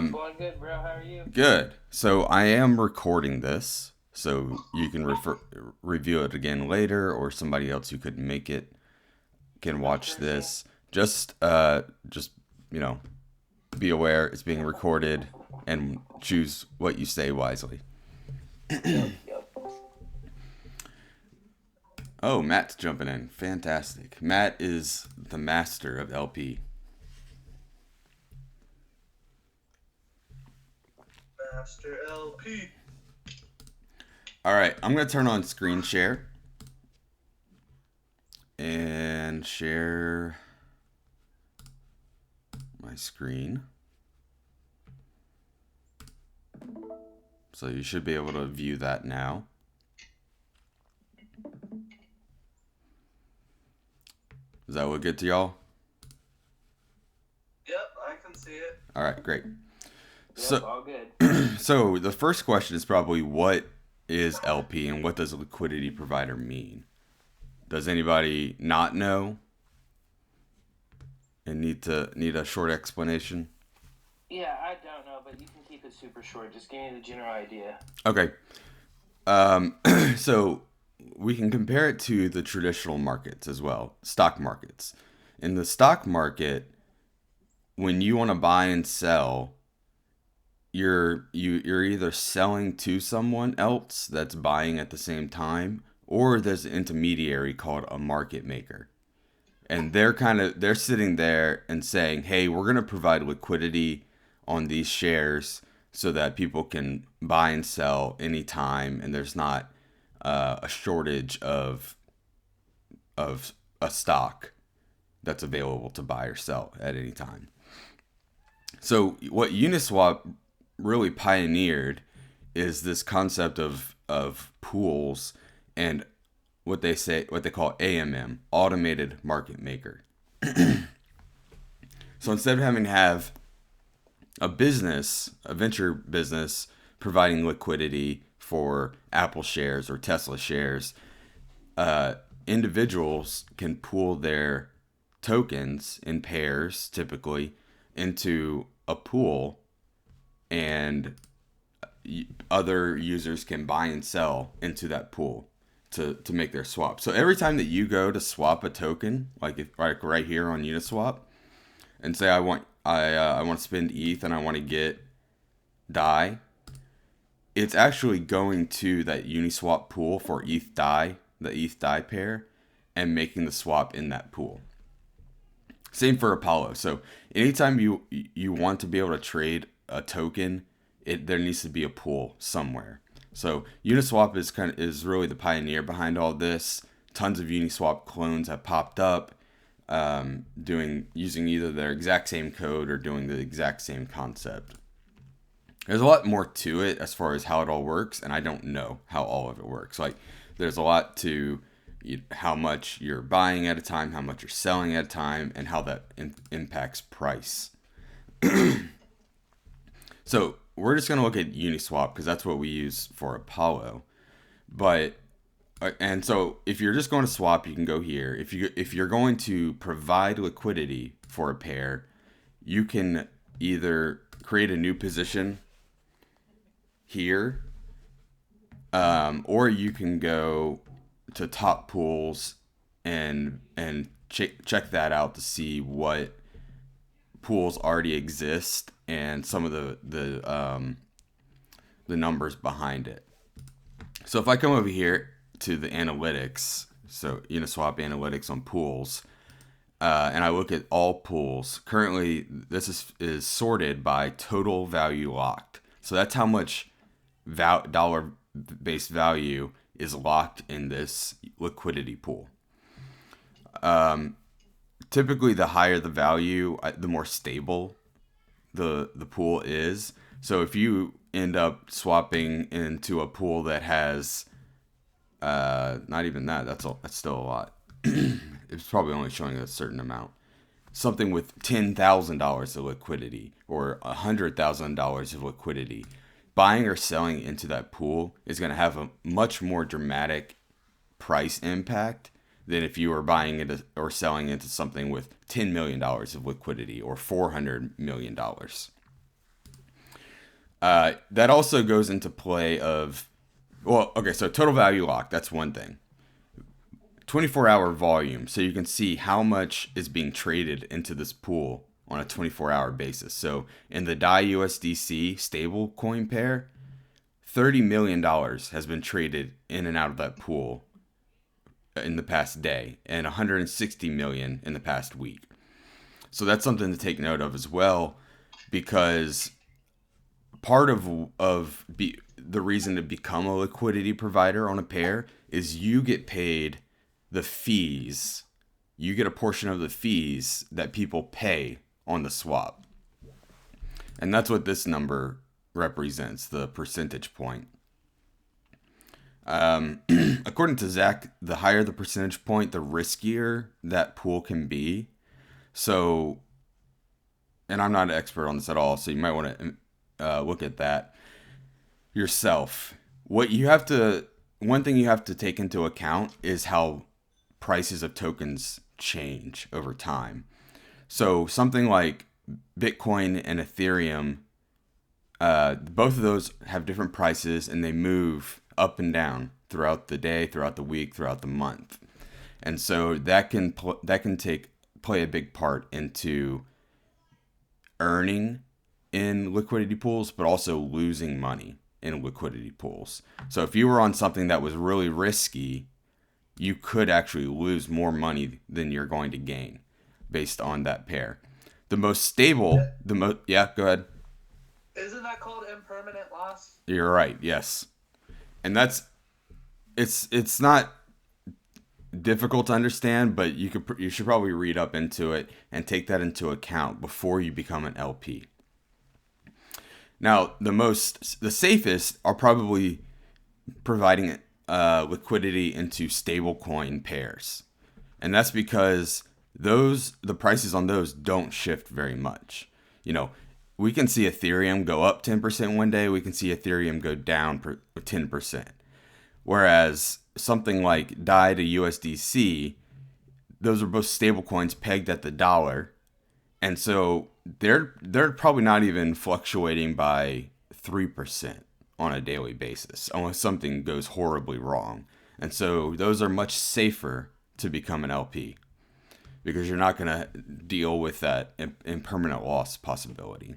Going good, bro. How are you? Good. So I am recording this, so you can review it again later, or somebody else who could make it can Oh, watch sure thing. this. Just you know, be aware it's being recorded, and choose what you say wisely. Yep, yep. Oh, Matt's jumping in. Fantastic. Matt is the master of LP. Master LP. All right, I'm gonna turn on screen share and share my screen. So you should be able to view that now. Does that look good to y'all? Yep, I can see it. All right, great. Yep, So, all good. so the first question is probably what is LP and what does a liquidity provider mean? Does anybody not know and need a short explanation? Yeah, I don't know, but you can keep it super short. Just give me the general idea. Okay. So we can compare it to the traditional markets as well, stock markets. In the stock market, when you want to buy and sell, you're either selling to someone else that's buying at the same time, or there's an intermediary called a market maker. And they're sitting there and saying, "Hey, we're going to provide liquidity on these shares so that people can buy and sell anytime, and there's not a shortage of a stock that's available to buy or sell at any time." So what Uniswap really pioneered is this concept of pools and what they call AMM, automated market maker. So instead of having to have a venture business providing liquidity for Apple shares or Tesla shares, individuals can pool their tokens in pairs, typically, into a pool, and other users can buy and sell into that pool to make their swap. So every time that you go to swap a token, like right here on Uniswap, and say I want to spend ETH and I want to get DAI, it's actually going to that Uniswap pool for ETH DAI, the ETH DAI pair, and making the swap in that pool. Same for Apollo. So anytime you want to be able to trade a token, there needs to be a pool somewhere. So Uniswap is really the pioneer behind all this. Tons of Uniswap clones have popped up, doing using either their exact same code or doing the exact same concept. There's a lot more to it as far as how it all works, and I don't know how all of it works. Like, there's a lot to how much you're buying at a time, how much you're selling at a time, and how that impacts price. So we're just gonna look at Uniswap because that's what we use for Apollo. But and so if you're just going to swap, you can go here. If you're going to provide liquidity for a pair, you can either create a new position here, or you can go to top pools and check that out to see what pools already exist and some of the numbers behind it. So if I come over here to the analytics, so Uniswap analytics on pools, and I look at all pools, currently this is sorted by total value locked. So that's how much dollar based value is locked in this liquidity pool. Typically, the higher the value, the more stable the pool is. So if you end up swapping into a pool that has not even that, that's still a lot. It's probably only showing a certain amount. Something with $10,000 of liquidity or $100,000 of liquidity, buying or selling into that pool is going to have a much more dramatic price impact than if you were buying into or selling into something with $10 million of liquidity or $400 million. That also goes into play of, well, okay, so total value lock, that's one thing. 24-hour volume, so you can see how much is being traded into this pool on a 24-hour basis. So in the DAI USDC stable coin pair, $30 million has been traded in and out of that pool in the past day, and 160 million in the past week. So that's something to take note of as well, because part of the reason to become a liquidity provider on a pair is you get paid the fees. You get a portion of the fees that people pay on the swap. And that's what this number represents, the percentage point. According to Zach, the higher the percentage point, the riskier that pool can be. So, and I'm not an expert on this at all, so you might want to look at that yourself. One thing you have to take into account is how prices of tokens change over time. So something like Bitcoin and Ethereum, both of those have different prices, and they move up and down throughout the day, throughout the week, throughout the month. And so that can play a big part into earning in liquidity pools, but also losing money in liquidity pools. So if you were on something that was really risky, you could actually lose more money than you're going to gain based on that pair. The most stable, yeah, go ahead. Isn't that called impermanent loss? You're right, yes. And it's not difficult to understand, but you should probably read up into it and take that into account before you become an LP. Now, the safest are probably providing liquidity into stablecoin pairs, and that's because the prices on those don't shift very much. We can see Ethereum go up 10% one day, we can see Ethereum go down 10%. Whereas something like DAI to USDC, those are both stablecoins pegged at the dollar, and so they're probably not even fluctuating by 3% on a daily basis, unless something goes horribly wrong. And so those are much safer to become an LP, because you're not going to deal with that impermanent loss possibility,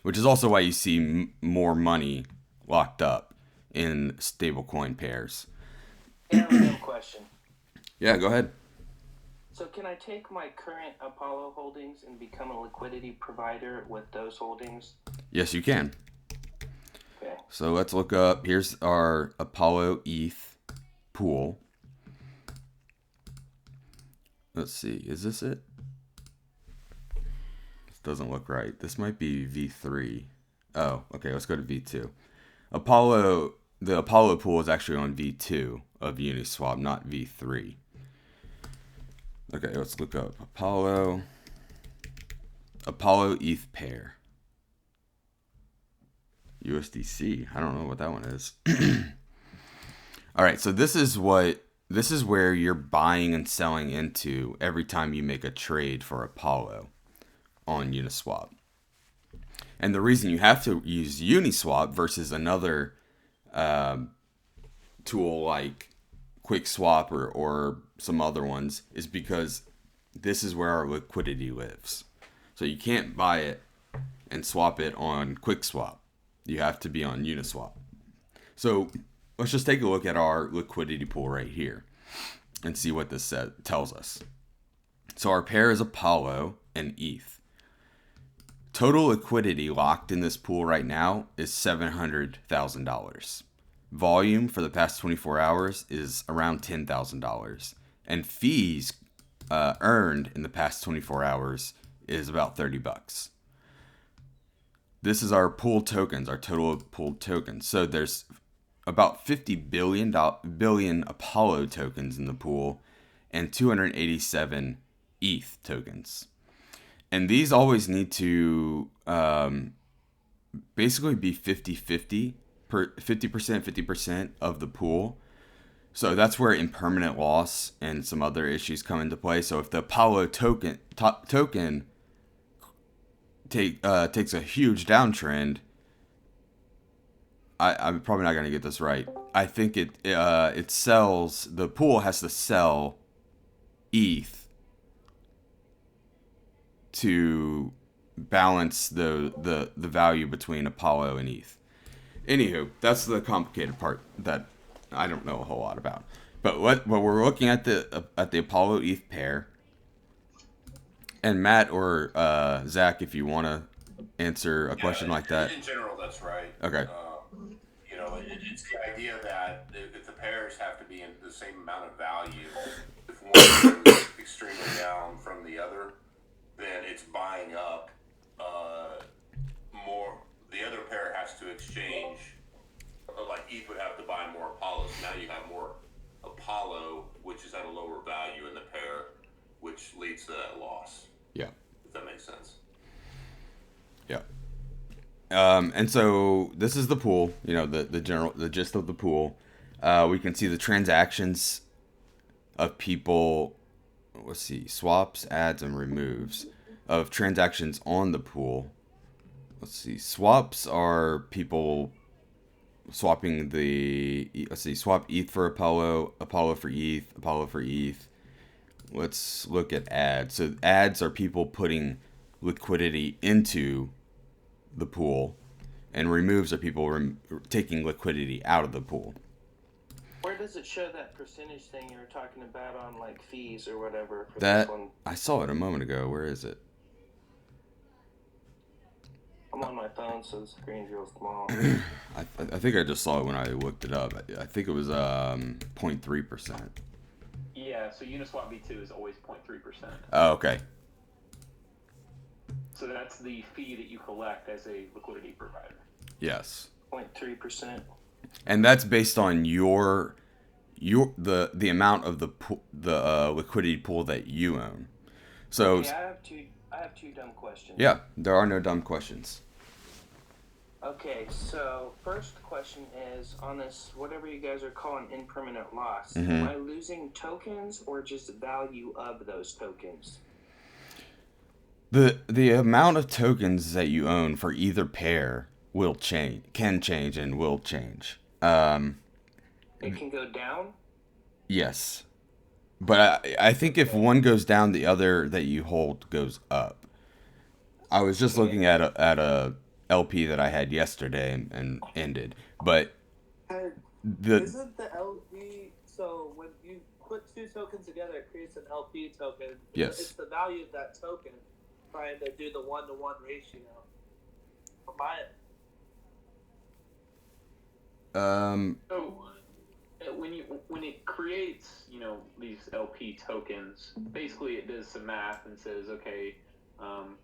which is also why you see more money locked up in stablecoin pairs. Yeah, I have a question. Yeah, go ahead. So can I take my current Apollo holdings and become a liquidity provider with those holdings? Yes, you can. Okay. So let's look up. Here's our Apollo ETH pool. Let's see. Is this it? This doesn't look right. This might be V3. Oh, okay. Let's go to V2. The Apollo pool is actually on V2 of Uniswap, not V3. Okay, let's look up Apollo ETH pair. USDC. I don't know what that one is. All right, so this is where you're buying and selling into every time you make a trade for Apollo on Uniswap. And the reason you have to use Uniswap versus another tool like QuickSwap or some other ones is because this is where our liquidity lives. So you can't buy it and swap it on QuickSwap. You have to be on Uniswap. So let's just take a look at our liquidity pool right here and see what this tells us. So our pair is Apollo and ETH. Total liquidity locked in this pool right now is $700,000. Volume for the past 24 hours is around $10,000. And fees earned in the past 24 hours is about $30. This is our pool tokens, our total pool tokens. So there's about 50 billion Apollo tokens in the pool and 287 ETH tokens. And these always need to basically be 50-50, 50%, 50% of the pool. So that's where impermanent loss and some other issues come into play. So if the Apollo token takes a huge downtrend, I'm probably not gonna get this right. I think it sells. The pool has to sell ETH to balance the value between Apollo and ETH. Anywho, that's the complicated part that I don't know a whole lot about. But what we're looking at the Apollo ETH pair, and Matt or Zach, if you want to answer a question like that. In general, that's right. Okay. It's the idea that if the pairs have to be in the same amount of value, if one goes extremely down from the other, then it's buying up more. The other pair has to exchange, like ETH would have to buy more Apollo. So now you have more Apollo, which is at a lower value in the pair, which leads to that loss. Yeah. If that makes sense. Yeah. And so this is the pool, the gist of the pool. We can see the transactions of people, let's see, swaps, adds, and removes of transactions on the pool. Let's see, swaps are people swapping swap ETH for Apollo, Apollo for ETH, Apollo for ETH. Let's look at ads. So ads are people putting liquidity into the pool, and removes are people taking liquidity out of the pool. Where does it show that percentage thing you were talking about on like fees or whatever? For That this one? I saw it a moment ago. Where is it? I'm on my phone, so the screen's real small. I think I just saw it when I looked it up. I think it was 0.3%. Yeah, so Uniswap V2 is always 0.3%. Oh, okay. So that's the fee that you collect as a liquidity provider. Yes. 0.3%. And that's based on the amount of the liquidity pool that you own. So okay, I have two dumb questions. Yeah, there are no dumb questions. Okay, so first question is on this whatever you guys are calling impermanent loss. Mm-hmm. Am I losing tokens or just the value of those tokens? The amount of tokens that you own for either pair can change, and will change. It can go down? Yes. But I think if one goes down, the other that you hold goes up. I was just looking at a LP that I had yesterday and ended. But Isn't the LP, so when you put two tokens together, it creates an LP token. Yes. It's the value of that token trying to do the 1-to-1 ratio. Buy it. So when it creates, these LP tokens, basically it does some math and says, okay,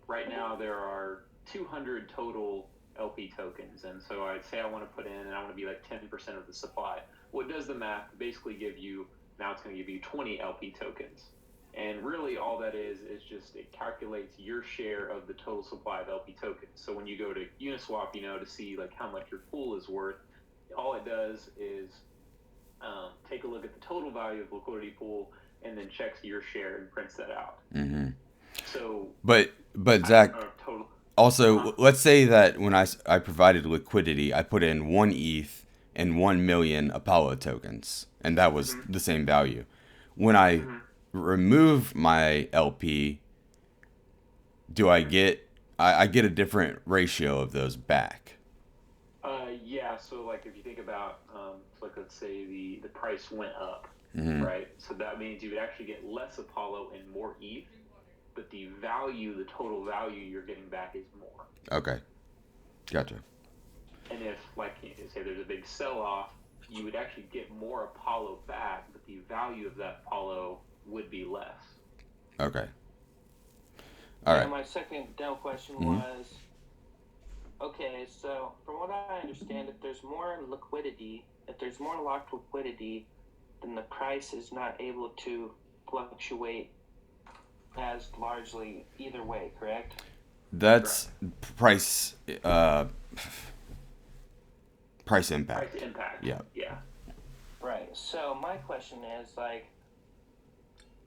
right now there are 200 total LP tokens, and so I'd say I want to put in, and I want to be like 10% of the supply. What does the math basically give you? Now it's going to give you 20 LP tokens. And really all that is just it calculates your share of the total supply of LP tokens. So when you go to Uniswap, to see like how much your pool is worth, all it does is take a look at the total value of the liquidity pool and then checks your share and prints that out. Mm-hmm. So, but Zach, total. Also, let's say that when I provided liquidity, I put in 1 ETH and 1 million Apollo tokens, and that was the same value. When I remove my LP, do I get I get a different ratio of those back? Yeah. So like if you think about like let's say the price went up, right? So that means you would actually get less Apollo and more ETH, but the total value you're getting back is more. Okay, gotcha. And if like say there's a big sell-off, you would actually get more Apollo back, but the value of that Apollo would be less. Okay. All right. My second dumb question was, okay, so from what I understand, if there's more locked liquidity, then the price is not able to fluctuate as largely either way, correct? That's price impact. Price impact. Yeah. Yeah. Right. So my question is like,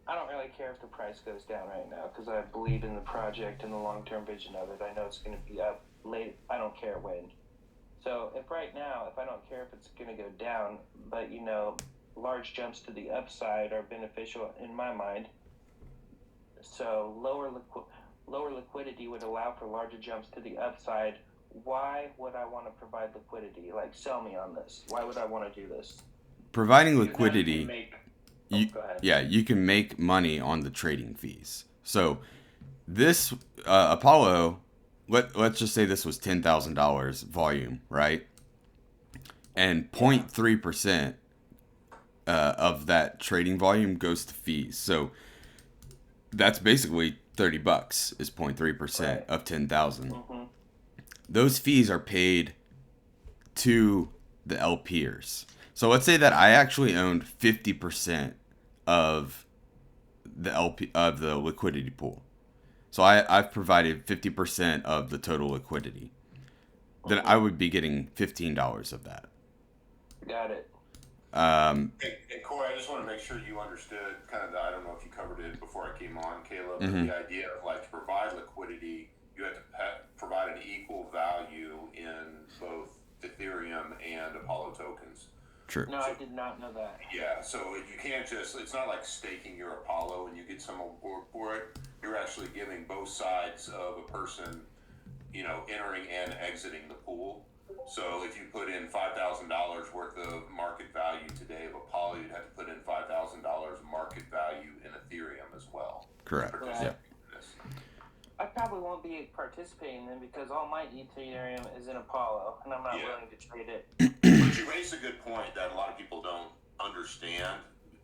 I don't really care if the price goes down right now because I believe in the project and the long-term vision of it. I know it's going to be up late. I don't care when. So if right now, if I don't care if it's going to go down, but large jumps to the upside are beneficial in my mind. So lower liquidity would allow for larger jumps to the upside. Why would I want to provide liquidity? Like, sell me on this. Why would I want to do this? Providing liquidity, go ahead. yeah, you can make money on the trading fees. So this Apollo, let's just say this was $10,000 volume, right? And 0.3% of that trading volume goes to fees. So that's basically $30 is 0.3% of 10,000. Mm-hmm. Those fees are paid to the LPers. So let's say that I actually owned 50% of the liquidity pool. So I've provided 50% of the total liquidity. Then I would be getting $15 of that. Got it. And Corey, I just want to make sure you understood kind of I don't know if you covered it before I came on, Caleb, but the idea of like to provide liquidity, you have to provide an equal value in both Ethereum and Apollo tokens. True. No, I did not know that. Yeah, so you can't it's not like staking your Apollo and you get some award for it. You're actually giving both sides of a person, entering and exiting the pool. So if you put in $5,000 worth of market value today of Apollo, you'd have to put in $5,000 market value in Ethereum as well. Correct. Yeah. I probably won't be participating then because all my Ethereum is in Apollo, and I'm not willing to trade it. But you raised a good point that a lot of people don't understand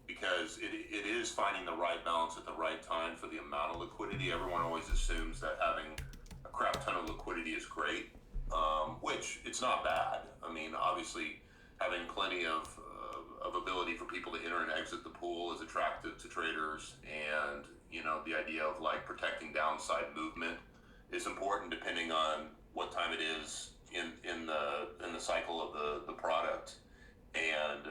because it is finding the right balance at the right time for the amount of liquidity. Everyone always assumes that having a crap ton of liquidity is great, which it's not bad. I mean, obviously, having plenty of ability for people to enter and exit the pool is attractive to traders, and the idea of like protecting downside movement is important depending on what time it is in the cycle of the product and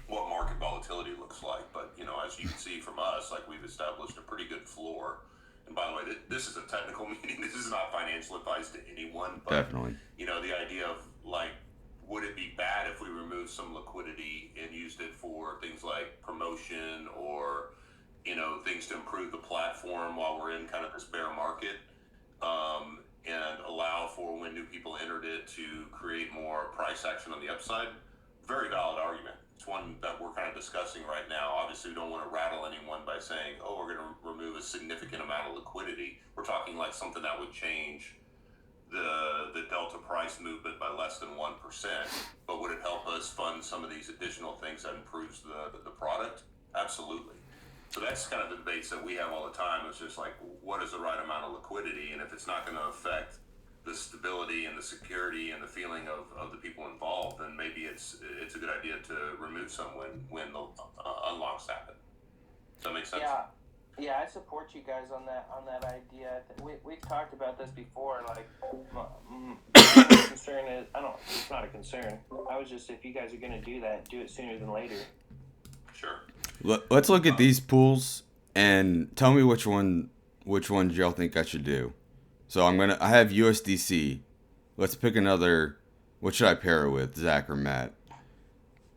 what market volatility looks like. But as you can see from us, like we've established a pretty good floor. And by the way, this is a technical meeting. This is not financial advice to anyone. But, definitely. The idea of like, would it be bad if we removed some liquidity and used it for things like promotion or things to improve the platform while we're in kind of this bear market, and allow for when new people entered it to create more price action on the upside? Very valid argument. It's one that we're kind of discussing right now. Obviously, we don't want to rattle anyone by saying, oh, we're going to remove a significant amount of liquidity. We're talking like something that would change the delta price movement by less than 1%. But would it help us fund some of these additional things that improves the product? Absolutely. So that's kind of the debates that we have all the time. It's just like, what is the right amount of liquidity? And if it's not going to affect the stability and the security and the feeling of the people involved, then maybe it's a good idea to remove some when the unlocks happen. Does that make sense? Yeah, I support you guys on that idea. We've talked about this before. Like, my concern is, it's not a concern. I was just, if you guys are going to do that, do it sooner than later. Sure. Let's look at these pools and tell me which ones y'all think I should do. So I have USDC. Let's pick another. What should I pair it with, Zach or Matt?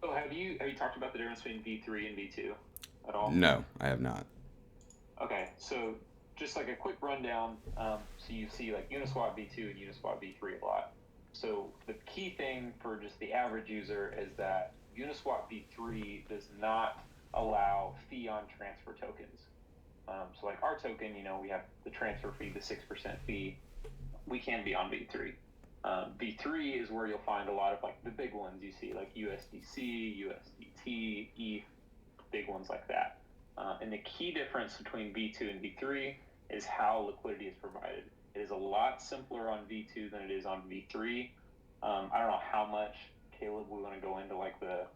Oh, have you talked about the difference between V3 and V2 at all? No, I have not. Okay, so just like a quick rundown. So you see like Uniswap V2 and Uniswap V3 a lot. So the key thing for just the average user is that Uniswap V3 does not allow fee on transfer tokens. So like our token, we have the transfer fee, the 6% fee. We can be on V3. V3 is where you'll find a lot of like the big ones you see, like USDC, USDT, ETH, big ones like that. And the key difference between V2 and V3 is how liquidity is provided. It is a lot simpler on V2 than it is on V3. I don't know how much, Caleb, we want to go into like the,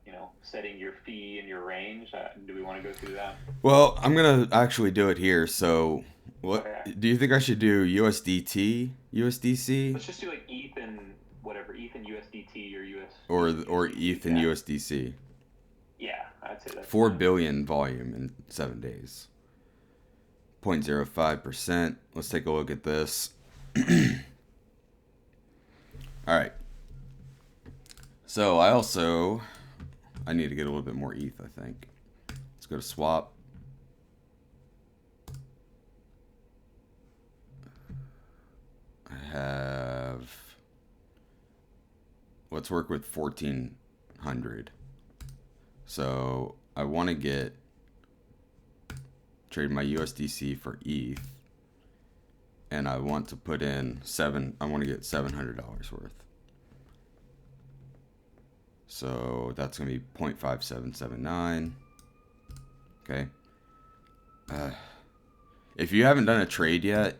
setting your fee and your range. Do we want to go through that? Well, I'm going to actually do it here. So do you think I should do USDT, USDC? Let's just do like ETH and whatever, ETH and USDT or US. Or ETH and USDC. Yeah, I'd say that's 4 billion volume in 7 days. 0.05%. Let's take a look at this. All right. So I need to get a little bit more ETH, I think. Let's go to swap. Let's work with 1400. So I want to trade my USDC for ETH, and I want to put in I want to get $700 worth. So that's going to be 0.5779. Okay. If you haven't done a trade yet,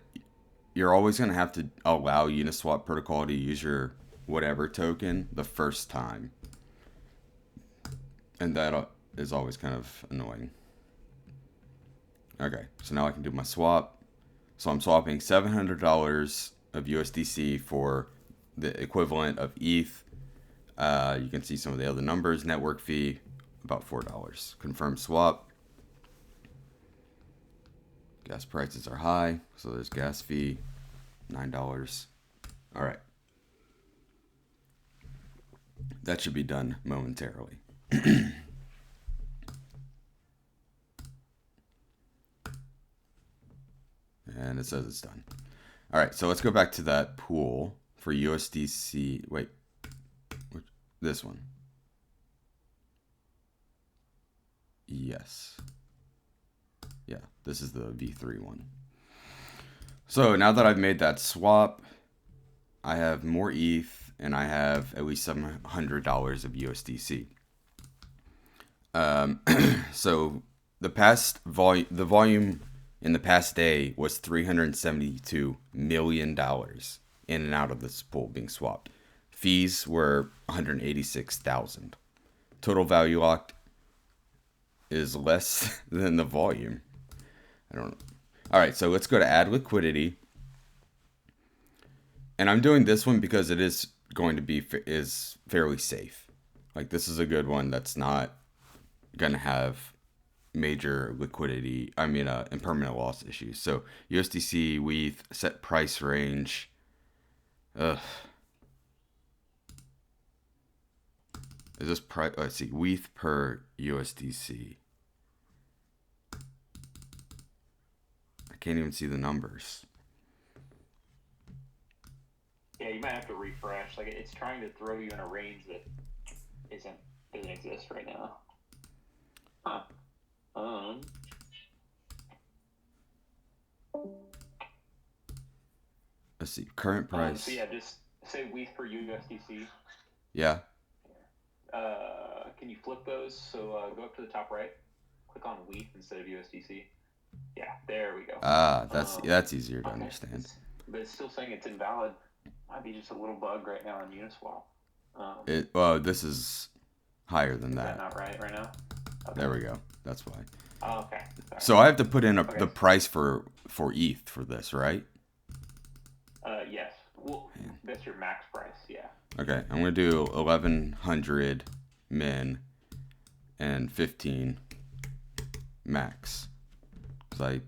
you're always going to have to allow Uniswap protocol to use your whatever token the first time. And that is always kind of annoying. Okay, so now I can do my swap. So I'm swapping $700 of USDC for the equivalent of ETH. You can see some of the other numbers. Network fee, about $4. Confirm swap. Gas prices are high, so there's gas fee, $9. All right. That should be done momentarily. And it says it's done. All right, so let's go back to that pool for USDC. Wait, this one. Yes. Yeah, this is the V3 one. So now that I've made that swap, I have more ETH and I have at least $700 of USDC. So the volume in the past day was $372 million in and out of this pool being swapped. Fees were $186,000. Total value locked is less than the volume. I don't know. All right, so let's go to add liquidity. And I'm doing this one because it is going to be fairly safe. Like, this is a good one that's not going to have major liquidity, impermanent loss issues. So USDC, WETH, set price range. Is this price? Let's see, WETH per USDC. I can't even see the numbers. Yeah, you might have to refresh. Like, it's trying to throw you in a range that doesn't exist right now. Huh. Let's see, current price. So yeah, just say WETH per USDC. Yeah. Can you flip those? So go up to the top right, click on WETH instead of USDC. Yeah, there we go. That's easier to understand. But it's still saying it's invalid. Might be just a little bug right now in Uniswap. This is higher than that. Is that not right now? Okay. There we go. That's why. Oh, okay. Sorry. So I have to put in the price for ETH for this, right? Yes. Well, that's your max price. Yeah. Okay, I'm gonna do 1,100 min and 15 max, because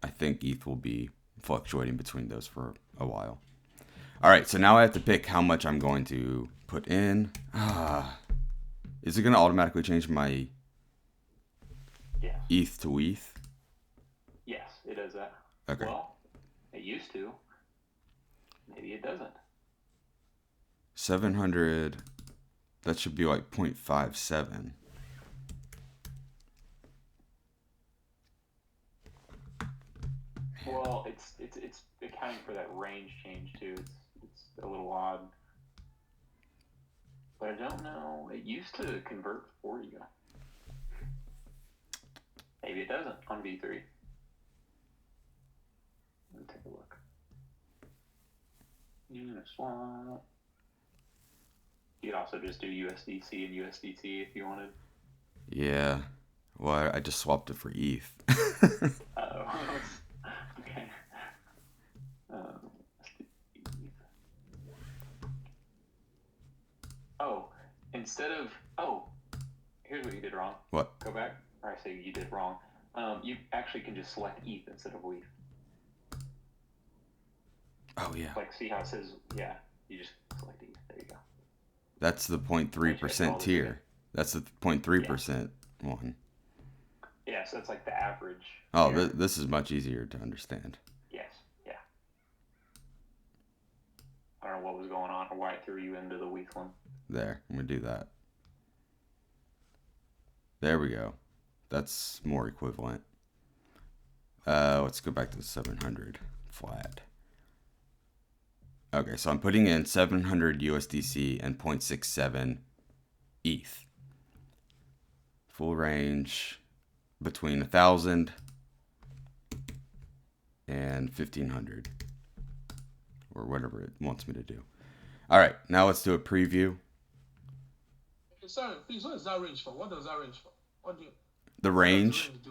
I think ETH will be fluctuating between those for a while. All right, so now I have to pick how much I'm going to put in. Is it gonna automatically change my ETH to WETH? Yes, it does that. Okay. Well, it used to. Maybe it doesn't. 700. That should be like 0.57. Well, it's accounting for that range change too. It's a little odd. But I don't know. It used to convert for you. Maybe it doesn't on V3. Let me take a look. Uniswap. You could also just do USDC and USDT if you wanted. Yeah. Well, I just swapped it for ETH. Oh. Okay. Here's what you did wrong. What? Go back. Or I say you did wrong. You actually can just select ETH instead of WETH. Oh, yeah. Like, see how it says, yeah, you just select ETH. There you go. That's the 0.3% tier. That's the 0.3% one. Yeah, so that's like the average. Oh, this is much easier to understand. Yes, yeah. I don't know what was going on or why it threw you into the weak one. There, I'm going to do that. There we go. That's more equivalent. Let's go back to 700 flat. Okay, so I'm putting in 700 USDC and 0.67 ETH. Full range between 1,000 and 1,500, or whatever it wants me to do. All right, now let's do a preview. Sorry, please, what is that range for? What does that range for? What do you? The range. What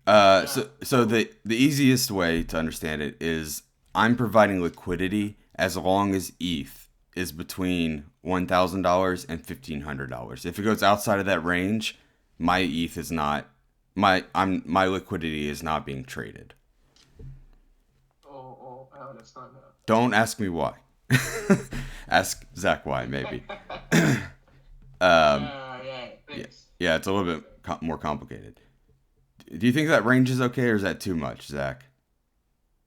does the range do? So the easiest way to understand it is I'm providing liquidity as long as ETH is between $1,000 and $1,500. If it goes outside of that range, my ETH is not my liquidity is not being traded. Oh, I understand that. Don't ask me why. Ask Zach why, maybe. Thanks. Yeah, it's a little bit more complicated. Do you think that range is okay, or is that too much, Zach?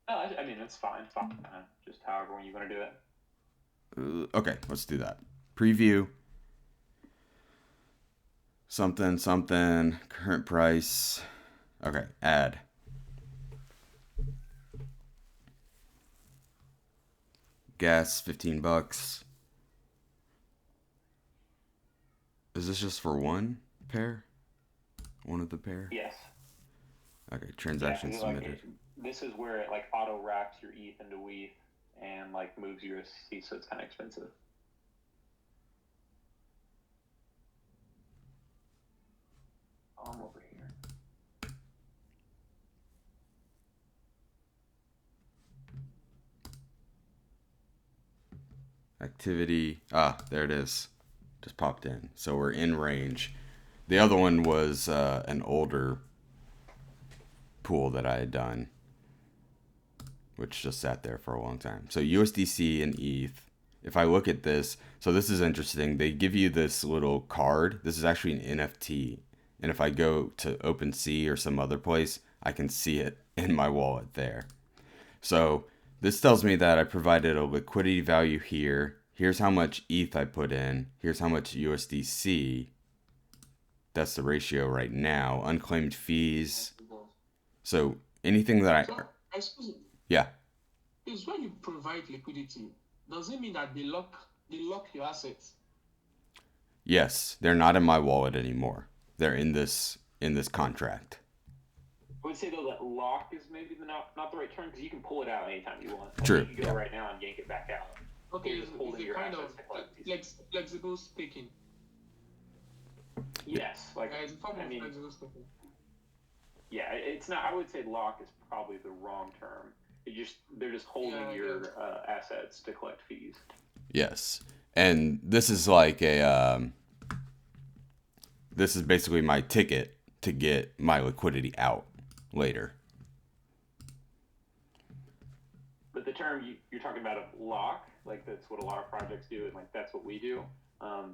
No, I mean, it's fine. Just however you want to do it. Okay, let's do that. Preview. Something, current price. Okay, add. Gas, $15. Is this just for one pair? One of the pair? Yes. Okay, transaction submitted. This is where it like auto wraps your ETH into ETH and like moves your USDC, so it's kind of expensive. I'm over here. Activity. There it is. Just popped in. So we're in range. The other one was an older pool that I had done, which just sat there for a long time. So USDC and ETH. If I look at this, so this is interesting. They give you this little card. This is actually an NFT. And if I go to OpenSea or some other place, I can see it in my wallet there. So this tells me that I provided a liquidity value here. Here's how much ETH I put in. Here's how much USDC. That's the ratio right now. Unclaimed fees. So anything that Excuse me. Yeah. Is when you provide liquidity, does it mean that they lock your assets? Yes, they're not in my wallet anymore. They're in this contract. I would say though that lock is maybe not the right term because you can pull it out anytime you want. Like, True. You can go right now and yank it back out. Okay, You're just holding your kind of assets to collect these. flexible staking. Yes, like It's a form of I mean, flexible staking. yeah, it's not. I would say lock is probably the wrong term. They're just holding your assets to collect fees. Yes. And this is like this is basically my ticket to get my liquidity out later. But the term you're talking about of lock, like that's what a lot of projects do, and like that's what we do.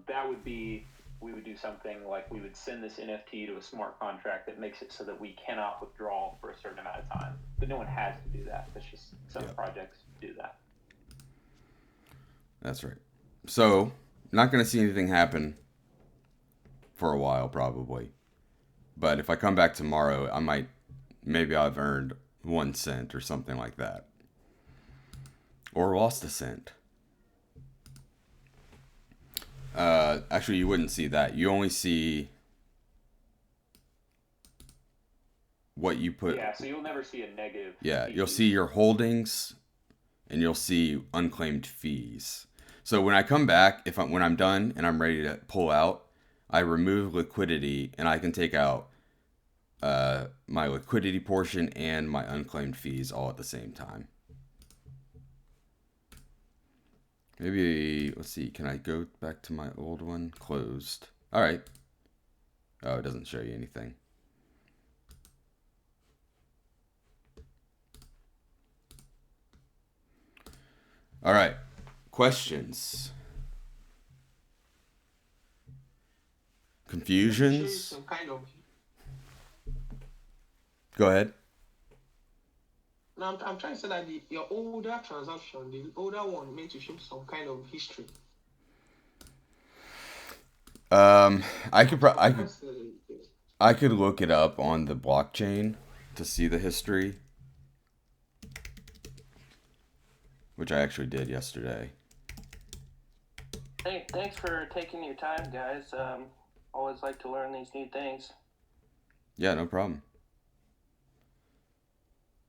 That would be, we would do something like we would send this NFT to a smart contract that makes it so that we cannot withdraw for a certain amount of time. But no one has to do that. That's just some projects do that. That's right. So, not going to see anything happen for a while, probably. But if I come back tomorrow, maybe I've earned 1 cent or something like that. Or lost a cent. Actually, you wouldn't see that. You only see what you put. Yeah, so you'll never see a negative. Yeah, fee. you'll see your holdings, and you'll see unclaimed fees. So when I come back, when I'm done and I'm ready to pull out, I remove liquidity, and I can take out my liquidity portion and my unclaimed fees all at the same time. Maybe, let's see, can I go back to my old one? Closed. All right. Oh, it doesn't show you anything. All right. Questions? confusions. Some kind of. Go ahead. Now I'm trying to say that your older transaction, the older one, meant to show some kind of history. I could look it up on the blockchain to see the history, which I actually did yesterday. Thanks for taking your time, guys. Always like to learn these new things. Yeah, no problem.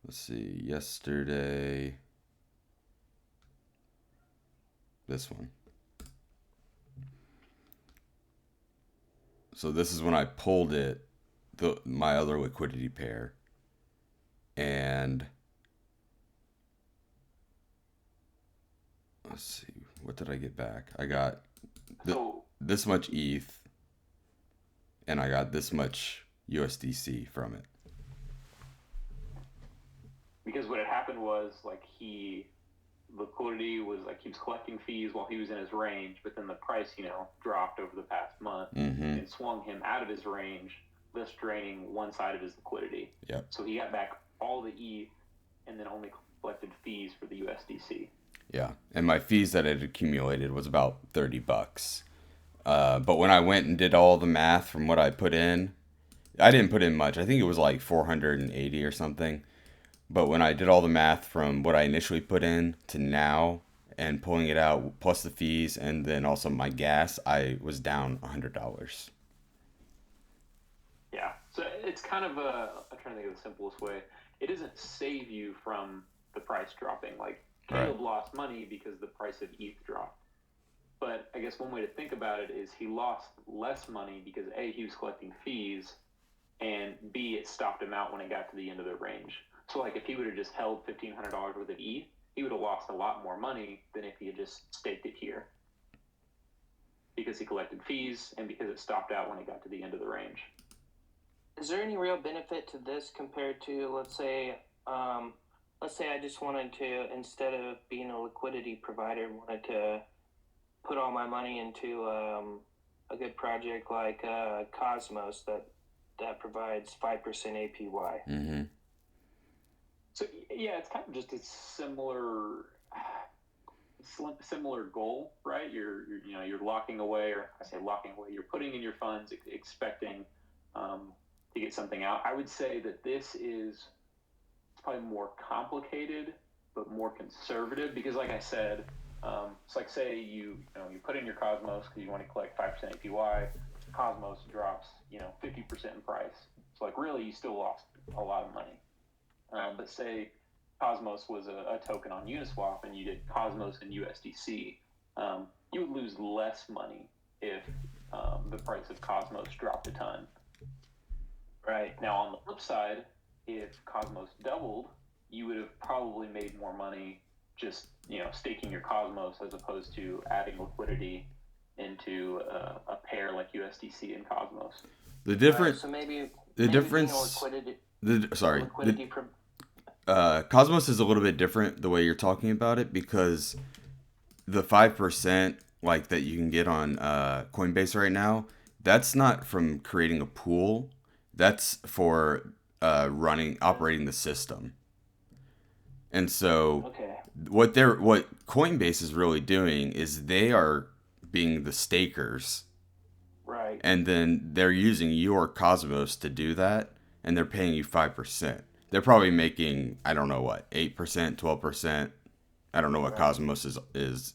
Let's see, yesterday, this one. So this is when I pulled it, my other liquidity pair, and let's see, what did I get back? I got this much ETH, and I got this much USDC from it. Because what had happened was, like, liquidity was, like, he was collecting fees while he was in his range, but then the price, dropped over the past month and swung him out of his range, thus draining one side of his liquidity. Yep. So he got back all the ETH and then only collected fees for the USDC. Yeah, and my fees that had accumulated was about $30. But when I went and did all the math from what I put in, I didn't put in much. I think it was like 480 or something. But when I did all the math from what I initially put in to now and pulling it out, plus the fees and then also my gas, I was down $100. Yeah, so it's kind of I'm trying to think of the simplest way. It doesn't save you from the price dropping. Like, Caleb lost money because the price of ETH dropped. But I guess one way to think about it is he lost less money because A, he was collecting fees, and B, it stopped him out when it got to the end of the range. So, like, if he would have just held $1,500 worth of ETH, he would have lost a lot more money than if he had just staked it here. Because he collected fees and because it stopped out when it got to the end of the range. Is there any real benefit to this compared to, let's say I just wanted to, instead of being a liquidity provider, wanted to put all my money into a good project like Cosmos that provides 5% APY? Mm-hmm. So, yeah, it's kind of just a similar goal, right? You're locking away, or I say locking away, you're putting in your funds expecting to get something out. I would say that this is probably more complicated but more conservative because, like I said, it's like, say you put in your Cosmos because you want to collect 5% APY. Cosmos drops 50% in price. So, like, really you still lost a lot of money. But say Cosmos was a token on Uniswap and you did Cosmos and USDC, you would lose less money if the price of Cosmos dropped a ton. Right. Now, on the flip side, if Cosmos doubled, you would have probably made more money just, staking your Cosmos as opposed to adding liquidity into a pair like USDC and Cosmos. The difference. So maybe difference. Liquidity. Cosmos is a little bit different the way you're talking about it because the 5% like that you can get on Coinbase right now, that's not from creating a pool. That's for operating the system. And so what Coinbase is really doing is they are being the stakers. Right. And then they're using your Cosmos to do that, and they're paying you 5%. They're probably making, I don't know what, 8%, 12%. I don't know what Cosmos is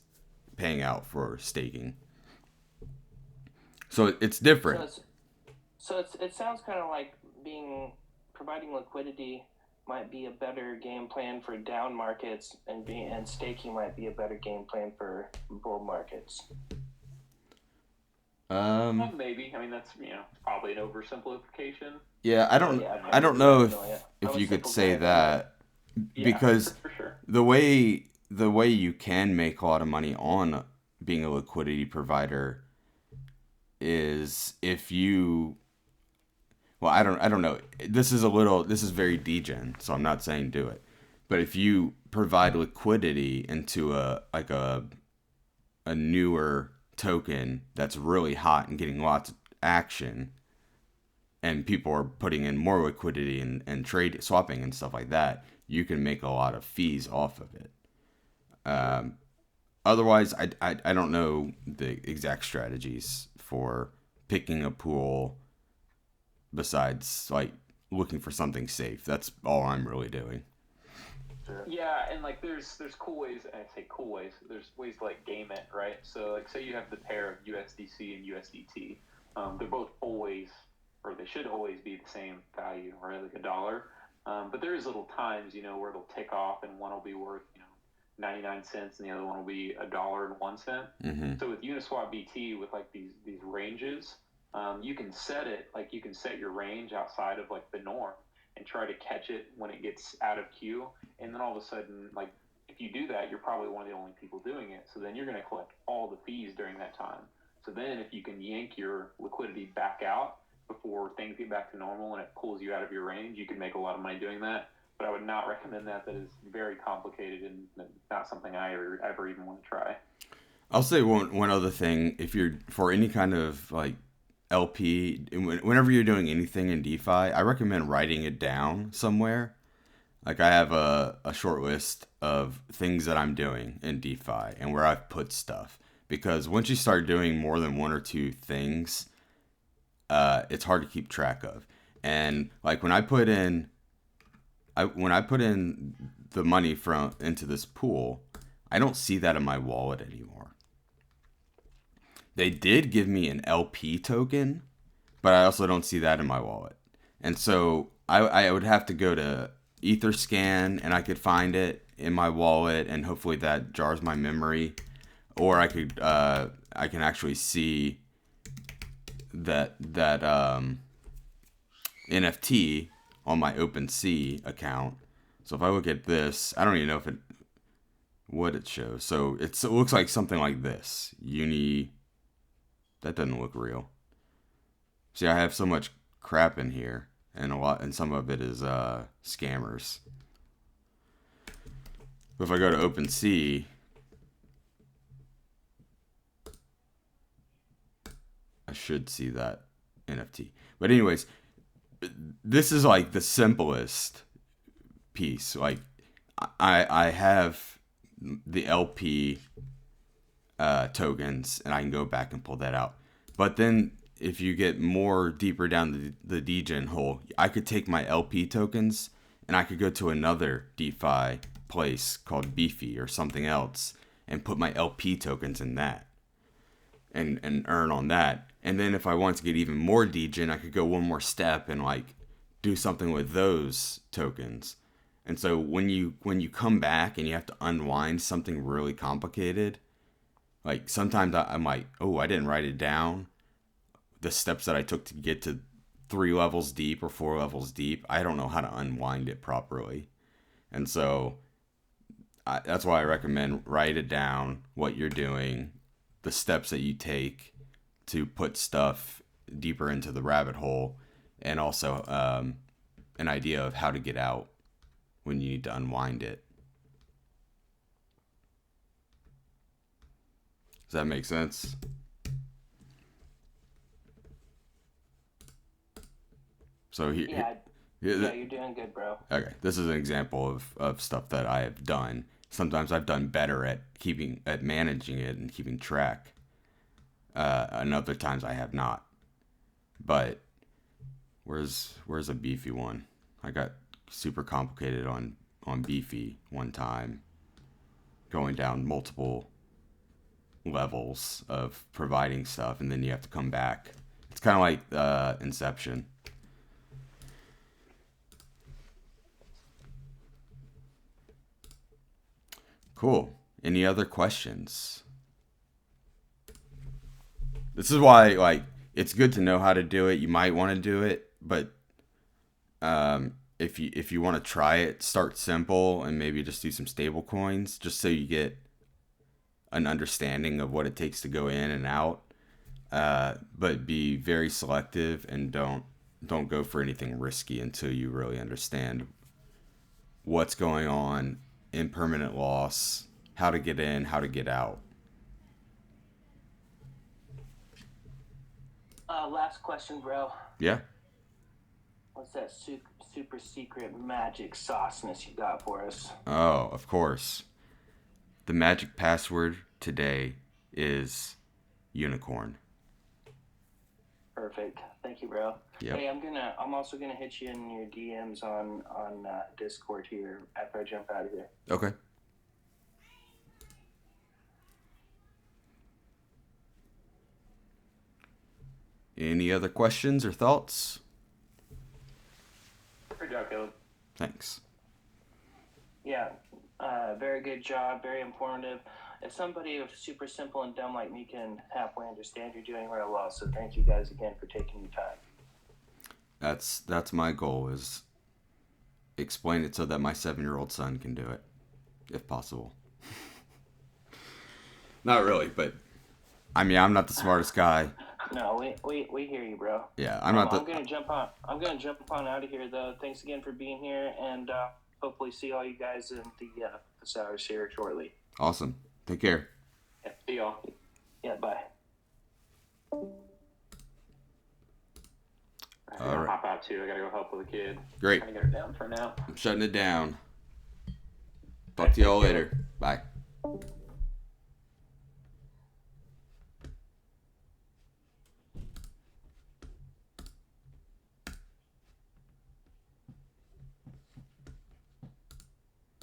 paying out for staking. So it's different. So it sounds kind of like providing liquidity might be a better game plan for down markets, and staking might be a better game plan for bull markets. Maybe. I mean, that's probably an oversimplification. Yeah, I don't know if you could say that because for sure. the way you can make a lot of money on being a liquidity provider is if you. Well, I don't know. This is very degen, so I'm not saying do it. But if you provide liquidity into a newer token that's really hot and getting lots action and people are putting in more liquidity and trade swapping and stuff like that, you can make a lot of fees off of it. Otherwise, I don't know the exact strategies for picking a pool besides like looking for something safe. That's all I'm really doing. Yeah, and like there's cool ways. I say cool ways. There's ways to like game it, right? So like say you have the pair of USDC and USDT. They're both always, or they should always be the same value, right? Like $1. But there's little times, where it'll tick off and one will be worth, 99 cents and the other one will be $1.01. Mm-hmm. So with Uniswap BT, with like these ranges, you can set it, like you can set your range outside of like the norm and try to catch it when it gets out of queue. And then all of a sudden, like if you do that, you're probably one of the only people doing it. So then you're going to collect all the fees during that time. So then if you can yank your liquidity back out before things get back to normal and it pulls you out of your range, you can make a lot of money doing that. But I would not recommend that. That is very complicated and not something I ever even want to try. I'll say one other thing. If you're for any kind of like LP, whenever you're doing anything in DeFi, I recommend writing it down somewhere. Like I have a short list of things that I'm doing in DeFi and where I've put stuff. Because once you start doing more than one or two things, it's hard to keep track of. And like when I put in the money into this pool, I don't see that in my wallet anymore. They did give me an LP token, but I also don't see that in my wallet. And so I would have to go to Etherscan and I could find it in my wallet and hopefully that jars my memory. Or I can actually see that NFT on my OpenSea account. So if I look at this, I don't even know what it shows. So it looks like something like this. That doesn't look real. See, I have so much crap in here, and some of it is scammers. But if I go to OpenSea, I should see that NFT. But anyways, this is like the simplest piece. Like I have the LP tokens and I can go back and pull that out. But then if you get more deeper down the degen hole, I could take my LP tokens and I could go to another DeFi place called Beefy or something else and put my LP tokens in that and earn on that. And then if I want to get even more degen, I could go one more step and like do something with those tokens. And so when you come back and you have to unwind something really complicated, like sometimes I'm like, oh, I didn't write it down. The steps that I took to get to 3 levels deep or 4 levels deep, I don't know how to unwind it properly. And so that's why I recommend write it down, what you're doing, the steps that you take to put stuff deeper into the rabbit hole, and also an idea of how to get out when you need to unwind it. Does that make sense? So yeah, you're doing good, bro. Okay, this is an example of stuff that I have done. Sometimes I've done better at managing it and keeping track. And other times I have not. But where's a Beefy one? I got super complicated on Beefy one time, going down multiple levels of providing stuff, and then you have to come back. It's kind of like Inception. Cool. Any other questions? This is why, like, it's good to know how to do it. You might want to do it, but if you want to try it, start simple and maybe just do some stable coins, just so you get an understanding of what it takes to go in and out. But be very selective and don't go for anything risky until you really understand what's going on, impermanent loss, how to get in, how to get out. Last question, bro. Yeah. What's that super secret magic sauceness you got for us? Oh, of course. The magic password today is unicorn. Perfect. Thank you, bro. Yep. Hey, I'm also gonna hit you in your DMs on Discord here after I jump out of here. Okay. Any other questions or thoughts? Great job, Caleb. Thanks. Yeah, very good job, very informative. If somebody super simple and dumb like me can halfway understand, you're doing real well. So thank you guys again for taking your time. That's my goal, is explain it so that my 7-year-old son can do it, if possible. Not really, but I mean, I'm not the smartest guy. No, we hear you, bro. Yeah, I'm gonna jump on. I'm gonna jump on out of here, though. Thanks again for being here, and hopefully see all you guys in the hours here shortly. Awesome. Take care. Yeah, see y'all. Yeah, bye. All right. Hop out too. I gotta go help with the kid. Great. Trying to get her down for now. I'm shutting it down. Talk to y'all later. Bye.